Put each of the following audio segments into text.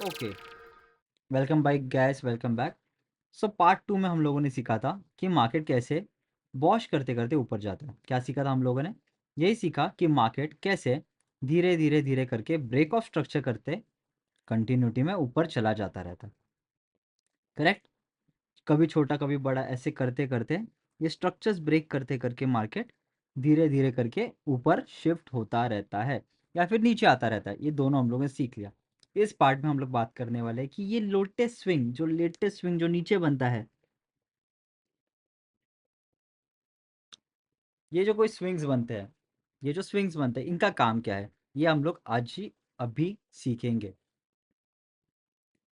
Okay, welcome back guys, welcome back. So part 2 में हम लोगों ने सीखा था कि मार्केट कैसे वॉश करते करते ऊपर जाता है। क्या सीखा था हम लोगों ने? यही सीखा कि मार्केट कैसे धीरे धीरे धीरे करके ब्रेक ऑफ स्ट्रक्चर करते कंटिन्यूटी में ऊपर चला जाता रहता है। करेक्ट? कभी छोटा कभी बड़ा ऐसे करते करते ये स्ट्रक्चर्स ब्रेक करते करके मार्केट धीरे धीरे करके ऊपर शिफ्ट होता रहता है या फिर नीचे आता रहता है। ये दोनों हम लोगों ने सीख लिया। इस पार्ट में हम लोग बात करने वाले हैं कि ये लेटेस्ट स्विंग जो नीचे बनता है, ये जो कोई स्विंग्स बनते हैं, ये जो स्विंग्स बनते हैं, इनका काम क्या है, ये हम लोग आज ही अभी सीखेंगे।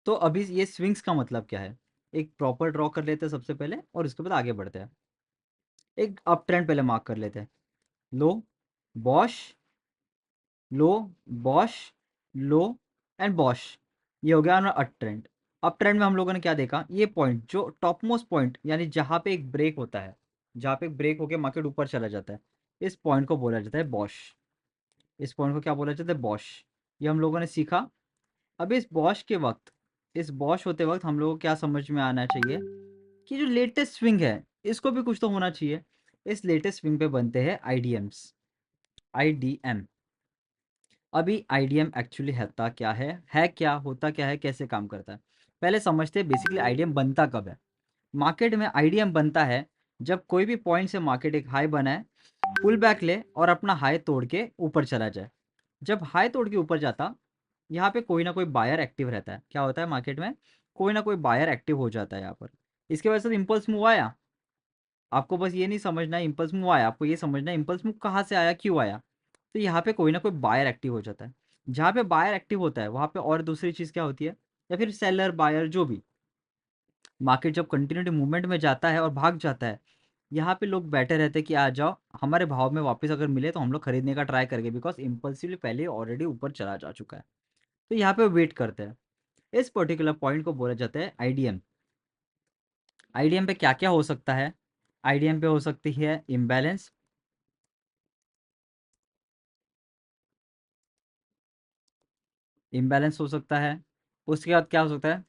तो अभी ये स्विंग्स का मतलब क्या है, एक प्रॉपर ड्रॉ कर लेते हैं सबसे पहले और उसके बाद आगे बढ़ते हैं। एक अप ट्रेंड पहले मार्क कर लेते हैं। Low, both, low, both, low and both. ये हो गया हमारा अप ट्रेंड। अप ट्रेंड में हम लोगों ने क्या देखा, ये पॉइंट जो टॉप मोस्ट पॉइंट यानी जहाँ पे एक ब्रेक होता है, जहाँ पे ब्रेक होकर मार्केट ऊपर चला जाता है, इस पॉइंट को बोला जाता है बॉश। इस पॉइंट को क्या बोला जाता है? बॉश। ये हम लोगों ने सीखा। अब इस बॉश के वक्त, इस बॉश होते वक्त हम लोगों को क्या समझ में आना चाहिए कि जो लेटेस्ट स्विंग है इसको भी कुछ तो होना चाहिए। इस लेटेस्ट स्विंग पे बनते हैं आईडीएम्स, आईडीएम। अभी आईडीएम एक्चुअली होता क्या है क्या होता क्या है, कैसे काम करता है, पहले समझते हैं। बेसिकली आईडीएम बनता कब है? मार्केट में आईडीएम बनता है जब कोई भी पॉइंट से मार्केट एक हाई बनाए, पुल बैक ले और अपना हाई तोड़ के ऊपर चला जाए। जब हाई तोड़ के ऊपर जाता, यहाँ पे कोई ना कोई बायर एक्टिव रहता है। क्या होता है मार्केट में? कोई ना कोई बायर एक्टिव हो जाता है यहाँ पर। इसके वजह से इम्पल्स मूव आया। आपको बस ये नहीं समझना है इम्पल्स मूव आया, आपको ये समझना है इम्पल्स मूव कहाँ से आया, क्यों आया। तो यहाँ पे कोई ना कोई बायर एक्टिव हो जाता है। जहाँ पे बायर एक्टिव होता है वहाँ पे और दूसरी चीज़ क्या होती है, या फिर सेलर बायर जो भी। मार्केट जब कंटिन्यूटी मूवमेंट में जाता है और भाग जाता है, यहाँ पे लोग बैठे रहते हैं कि आ जाओ हमारे भाव में वापस अगर मिले तो हम लोग खरीदने का ट्राई करेंगे, बिकॉज इम्पल्सिवली पहले ऑलरेडी ऊपर चला जा चुका है। तो यहाँ पे वेट करते हैं। इस पर्टिकुलर पॉइंट को बोला जाता है आईडीएम। आईडीएम पे क्या क्या हो सकता है? आईडीएम पे हो सकती है इम्बैलेंस, इम्बैलेंस हो सकता है। उसके बाद क्या हो सकता है?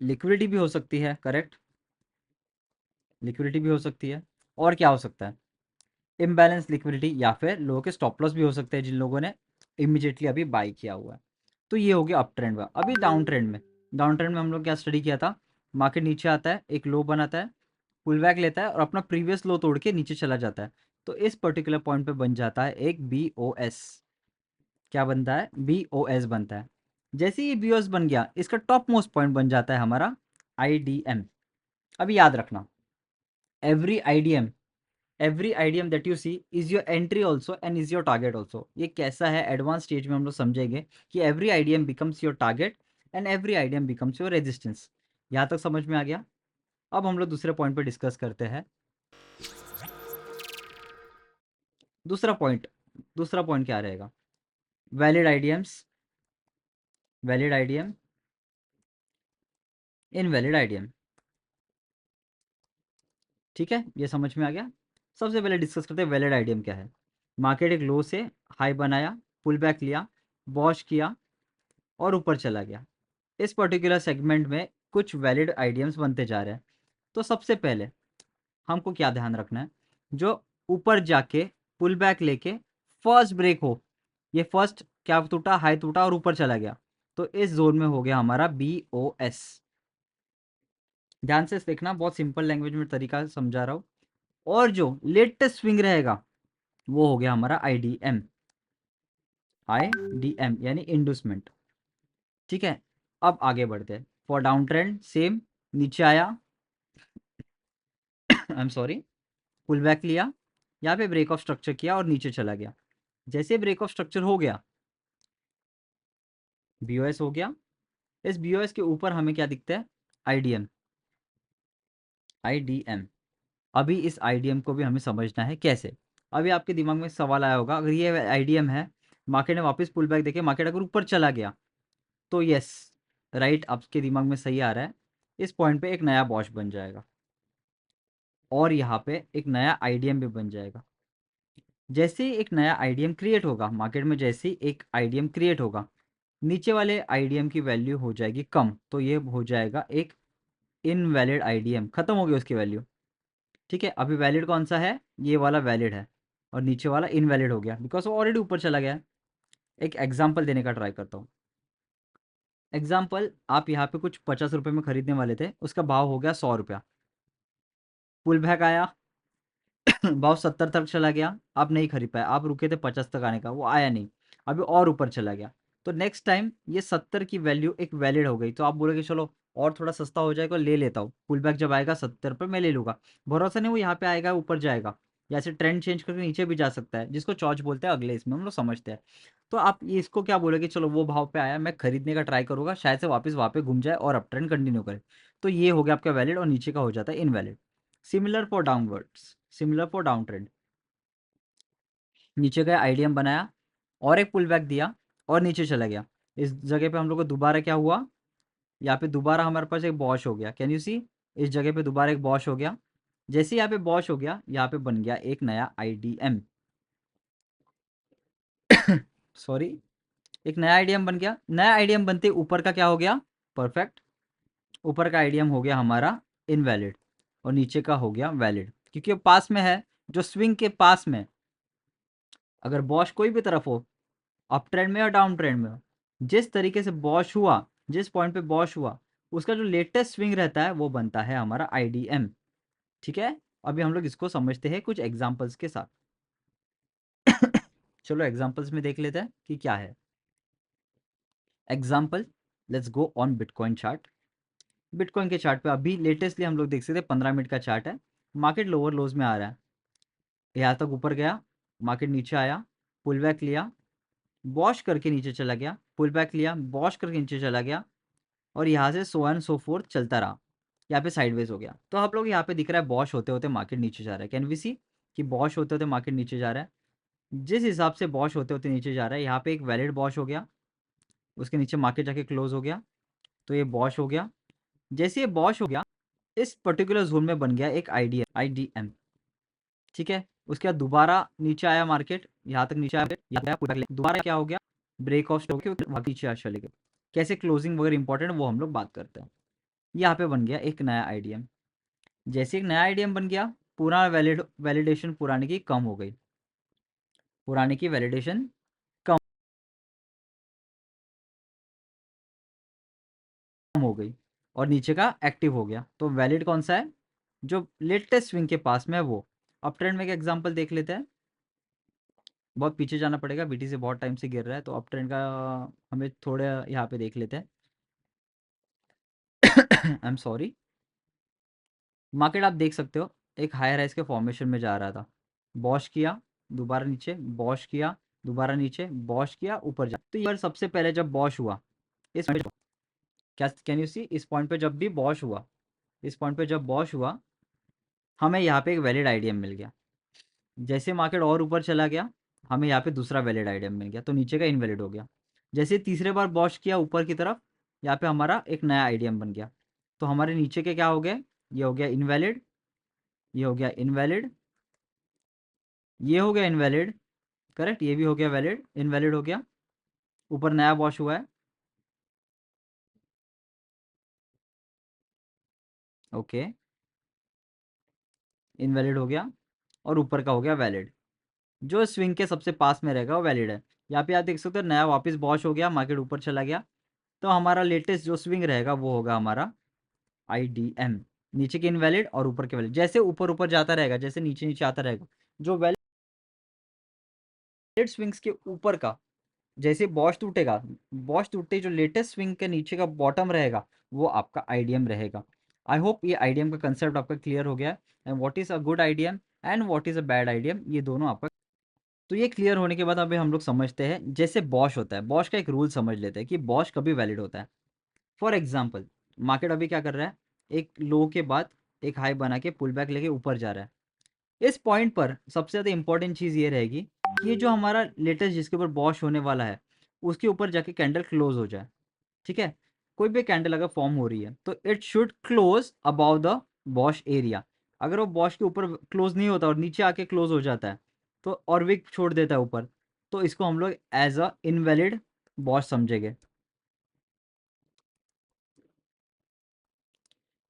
लिक्विडिटी भी हो सकती है। करेक्ट, लिक्विडिटी भी हो सकती है। और क्या हो सकता है? इम्बैलेंस, लिक्विडिटी, या फिर लोगों के स्टॉप लॉस भी हो सकते हैं जिन लोगों ने इमीडिएटली अभी बाई किया हुआ है। तो ये हो गया अप ट्रेंड में। अभी डाउन ट्रेंड में, डाउन ट्रेंड में हम लोग क्या स्टडी किया था? मार्केट नीचे आता है, एक लो बनाता है, पुल बैक लेता है और अपना प्रीवियस लो तोड़ के नीचे चला जाता है। तो इस पर्टिकुलर पॉइंट पे बन जाता है एक बी ओ एस। क्या बनता है? बी ओ एस बनता है। जैसे ही बी ओ एस बन गया, इसका टॉप मोस्ट पॉइंट बन जाता है हमारा आई डी एम। अभी याद रखना, every IDM, every IDM that you see is your entry also and is your target also. ये कैसा है, एडवांस स्टेज में हम लोग समझेंगे कि every IDM becomes your target and every IDM becomes your resistance. यहाँ तक समझ में आ गया? अब हम लोग दूसरे पॉइंट पर डिस्कस करते हैं। दूसरा पॉइंट, दूसरा पॉइंट क्या रहेगा? Valid IDMs, valid IDM, invalid IDM. ठीक है, ये समझ में आ गया। सबसे पहले डिस्कस करते हैं वैलिड आईडीएम क्या है। मार्केट एक लो से हाई बनाया, पुल बैक लिया, वॉश किया और ऊपर चला गया। इस पर्टिकुलर सेगमेंट में कुछ वैलिड आईडीएम्स बनते जा रहे हैं। तो सबसे पहले हमको क्या ध्यान रखना है, जो ऊपर जाके पुल बैक लेके फर्स्ट ब्रेक हो, ये फर्स्ट क्या टूटा, हाई टूटा और ऊपर चला गया, तो इस जोन में हो गया हमारा बी ओ एस। ध्यान से देखना, बहुत सिंपल लैंग्वेज में तरीका समझा रहा हूँ। और जो लेटेस्ट स्विंग रहेगा वो हो गया हमारा I D M, I D M यानी इंडूसमेंट। ठीक है, अब आगे बढ़ते हैं। फॉर डाउन ट्रेंड सेम, नीचे आया, I am sorry, pull back लिया, यहाँ पे ब्रेक ऑफ स्ट्रक्चर किया और नीचे चला गया। जैसे ब्रेक ऑफ स्ट्रक्चर हो गया, बीओएस हो गया। इस बीओएस के ऊपर हमें क्या दिखता है? IDM, IDM. अभी इस आईडीएम को भी हमें समझना है कैसे। अभी आपके दिमाग में सवाल आया होगा, अगर ये आईडीएम है, मार्केट ने वापस पुल बैक देखे, मार्केट अगर ऊपर चला गया, तो यस, राइट, आपके दिमाग में सही आ रहा है। इस पॉइंट पे एक नया बॉश बन जाएगा और यहाँ पे एक नया आईडीएम भी बन जाएगा। जैसे ही एक नया आईडीएम क्रिएट होगा मार्केट में, जैसे ही एक आईडीएम क्रिएट होगा, नीचे वाले आईडीएम की वैल्यू हो जाएगी कम, तो ये हो जाएगा एक इनवैलिड आईडीएम, खत्म हो गई उसकी वैल्यू। ठीक है, अभी वैलिड कौन सा है, ये वाला वैलिड है, और नीचे वाला इनवैलिड हो गया बिकॉज वो ऑलरेडी ऊपर चला गया है। एक एग्जाम्पल देने का ट्राई करता हूँ। एग्जाम्पल, आप यहाँ पे कुछ 50 रुपये में खरीदने वाले थे, उसका भाव हो गया 100 रुपया, पुल बैक आया, भाव 70 तक चला गया, आप नहीं खरीद पाए, आप रुके थे 50 तक आने का, वो आया नहीं, अभी और ऊपर चला गया। तो नेक्स्ट टाइम ये 70 की वैल्यू एक वैलिड हो गई, तो आप बोलोगे चलो और थोड़ा सस्ता हो जाएगा, ले लेता हूँ, पुल बैक जब आएगा 70 पर मैं ले लूँगा। भरोसा नहीं वो यहाँ पे आएगा ऊपर जाएगा, या ऐसे ट्रेंड चेंज करके नीचे भी जा सकता है, जिसको चॉच बोलते हैं अगले, इसमें हम लोग समझते हैं। तो आप ये इसको क्या बोलोगे, चलो वो भाव पे आया, मैं खरीदने का ट्राई करूँगा, शायद से वापस वहाँ पे घूम जाए और अप ट्रेंड कंटिन्यू करे। तो ये हो गया आपका वैलिड, और नीचे का हो जाता है invalid. Similar for downwards, similar for down trend, नीचे गया, आईडीएम बनाया, और एक पुल बैक दिया, और नीचे चला गया। इस जगह पे हम लोग को दोबारा क्या हुआ, यहाँ पे दोबारा हमारे पास एक बॉश हो गया, कैन यू सी, इस जगह पे दोबारा एक बॉश हो गया। जैसे यहाँ पे बॉश हो गया, यहाँ पे बन गया एक नया आईडीएम, सॉरी, एक नया आईडीएम बन गया। नया आईडीएम बनते ऊपर का क्या हो गया, परफेक्ट, ऊपर का आईडीएम हो गया हमारा इनवैलिड, और नीचे का हो गया वैलिड, क्योंकि वो पास में है, जो स्विंग के पास में, अगर बॉश कोई भी तरफ हो, अप ट्रेंड में या डाउन ट्रेंड में हो, जिस तरीके से बॉश हुआ, जिस पॉइंट पे बॉश हुआ, उसका जो लेटेस्ट स्विंग रहता है वो बनता है हमारा आईडीएम। ठीक है, अभी हम लोग इसको समझते हैं कुछ एग्जांपल्स के साथ। चलो एग्जांपल्स में देख लेते हैं कि क्या है। Example, let's go on bitcoin chart. Bitcoin के चार्ट पे अभी लेटेस्टली हम लोग देख सकते हैं 15 मिनट का चार्ट है, मार्केट लोअर लोज में आ रहा है, यहाँ तक ऊपर गया, मार्केट नीचे आया, पुल बैक लिया, वॉश करके नीचे चला गया, पुल बैक लिया, वॉश करके नीचे चला गया, और यहाँ से सो एंड सो फोर्थ चलता रहा, यहाँ पे साइडवेज हो गया। तो आप लोग यहाँ पे दिख रहा है बॉश होते होते मार्केट नीचे जा रहा है, कैन वी सी कि बॉश होते होते मार्केट नीचे जा रहा है। जिस हिसाब से बॉश होते होते नीचे जा रहा है, यहाँ पे एक वैलिड बॉश हो गया, उसके नीचे मार्केट जाके क्लोज हो गया, तो ये बॉश हो गया। जैसे ये बॉश हो गया, इस पर्टिकुलर जोन में बन गया एक आईडीएम। ठीक है, उसके बाद दोबारा नीचे आया मार्केट, यहाँ तक नीचे आया, यहाँ गया पूरा, दोबारा क्या हो गया, ब्रेक ऑफ स्टॉक नीचे चले गए। कैसे क्लोजिंग वगैरह इंपॉर्टेंट, वो हम लोग बात करते हैं। यहाँ पे बन गया एक नया आईडीएम। जैसे एक नया आईडीएम बन गया, पूरा वैलिडेशन पुराने की कम हो गई, पुराने की वैलिडेशन कम हो गई, और नीचे का एक्टिव हो गया। तो वैलिड कौन सा है, जो लेटेस्ट स्विंग के पास में है वो। अब ट्रेंड में एक एग्जांपल देख लेते हैं, बहुत पीछे जाना पड़ेगा, बीटीसी बहुत टाइम से गिर रहा है, तो अप ट्रेंड का हमें थोड़ा यहाँ पे देख लेते हैं। आई एम सॉरी, मार्केट आप देख सकते हो एक हायर राइज के फॉर्मेशन में जा रहा था, बॉश किया, दोबारा नीचे, बॉश किया, दोबारा नीचे, बॉश किया, ऊपर जा। तो ये सबसे पहले जब बॉश हुआ, इस क्या कैन यू सी, इस पॉइंट पे जब भी बॉश हुआ, इस पॉइंट पे जब बॉश हुआ, हमें यहाँ पे एक वैलिड आईडीएम मिल गया। जैसे मार्केट और ऊपर चला गया, हमें यहाँ पे दूसरा वैलिड आईडीएम मिल गया, तो नीचे का इनवैलिड हो गया। जैसे तीसरे बार बॉश किया ऊपर की तरफ, यहाँ पे हमारा एक नया आईडीएम बन गया, तो हमारे नीचे के क्या हो गए, ये हो गया इनवैलिड, ये हो गया इनवैलिड, ये हो गया इनवैलिड, करेक्ट, ये भी हो गया वैलिड, इनवैलिड हो गया, ऊपर नया वॉश हुआ है, ओके, इनवैलिड हो गया, और ऊपर का हो गया वैलिड। जो स्विंग के सबसे पास में रहेगा वो वैलिड है। यहाँ पे आप देख सकते हो नया वापस वॉश हो गया, मार्केट ऊपर चला गया, तो हमारा लेटेस्ट जो स्विंग रहेगा वो होगा हमारा आईडीएम। नीचे के इनवैलिड और ऊपर के वैलिड, जैसे ऊपर ऊपर जाता रहेगा, जैसे नीचे नीचे आता रहेगा, जो वैलिड स्विंग्स के ऊपर का, जैसे बॉश टूटेगा, बॉश टूटते जो लेटेस्ट स्विंग के नीचे का बॉटम रहेगा, वो आपका आईडीएम रहेगा। आई होप ये आईडीएम का कंसेप्ट आपका क्लियर हो गया है, and what is a good IDM and what is a bad IDM, ये दोनों आपका। तो ये क्लियर होने के बाद अभी हम लोग समझते हैं, जैसे बॉश होता है, बॉश का एक रूल समझ लेते हैं कि बॉश कभी वैलिड होता है। फॉर एग्जाम्पल, मार्केट अभी क्या कर रहा है, एक लो के बाद एक हाई बना के पुल बैक लेके ऊपर जा रहा है। इस पॉइंट पर सबसे ज़्यादा इंपॉर्टेंट चीज़ ये रहेगी कि ये जो हमारा लेटेस्ट जिसके ऊपर बॉश होने वाला है, उसके ऊपर जाके कैंडल क्लोज हो जाए। ठीक है, कोई भी कैंडल अगर फॉर्म हो रही है, तो it should close about the Bosch area. अगर वो बॉश के ऊपर क्लोज नहीं होता और नीचे आके क्लोज हो जाता है, तो और विक छोड़ देता है ऊपर, तो इसको हम लोग एज अ इनवैलिड बॉश समझेंगे।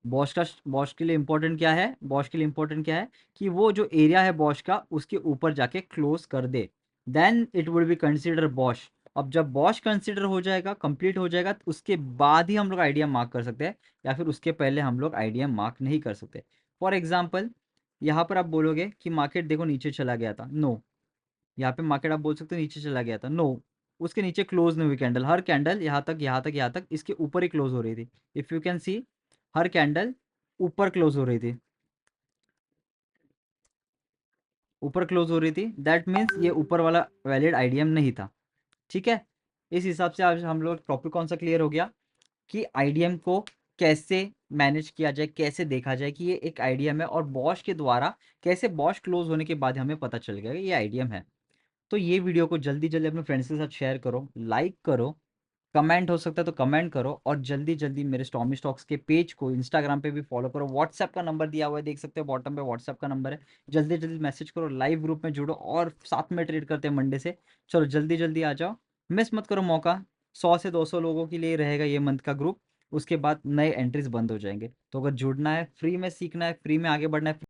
बॉश के लिए इंपॉर्टेंट क्या है, बॉश के लिए इंपॉर्टेंट क्या है कि वो जो एरिया है बॉश का उसके ऊपर जाके क्लोज कर दे, then it would be consider both. अब जब बॉश कंसिडर हो जाएगा, कंप्लीट हो जाएगा, तो उसके बाद ही हम लोग आइडिया मार्क कर सकते हैं, या फिर उसके पहले हम लोग आइडिया मार्क नहीं कर सकते। फॉर एग्जाम्पल, यहाँ पर आप बोलोगे कि मार्केट देखो नीचे चला गया था, नो। यहाँ पे मार्केट आप बोल सकते हो नीचे चला गया था, नो। उसके नीचे क्लोज नहीं हुई कैंडल, हर कैंडल यहाँ तक यहाँ तक यहाँ तक इसके ऊपर ही क्लोज हो रही थी। If you can see, her candle ऊपर क्लोज हो रही थी, ऊपर क्लोज हो रही थी, दैट मीन्स ये ऊपर वाला वैलिड आईडीएम नहीं था। ठीक है, इस हिसाब से आज हम लोग टॉपिक कौन सा क्लियर हो गया कि आईडीएम को कैसे मैनेज किया जाए, कैसे देखा जाए कि ये एक आईडीएम है, और बॉश के द्वारा कैसे बॉश क्लोज होने के बाद हमें पता चल गया कि ये आईडीएम है। तो ये वीडियो को जल्दी जल्दी अपने फ्रेंड्स के साथ शेयर करो, लाइक करो, कमेंट हो सकता है तो कमेंट करो, और जल्दी जल्दी मेरे स्टॉमी स्टॉक्स के पेज को इंस्टाग्राम पे भी फॉलो करो। व्हाट्सएप का नंबर दिया हुआ है, देख सकते हो बॉटम पे व्हाट्सएप का नंबर है। जल्दी जल्दी मैसेज करो, लाइव ग्रुप में जुड़ो, और साथ में ट्रेड करते हैं मंडे से। चलो जल्दी जल्दी आ जाओ, मिस मत करो मौका। 100 से 200 लोगों के लिए रहेगा ये मंथ का ग्रुप, उसके बाद नए एंट्रीज बंद हो जाएंगे। तो अगर जुड़ना है, फ्री में सीखना है, फ्री में आगे बढ़ना है,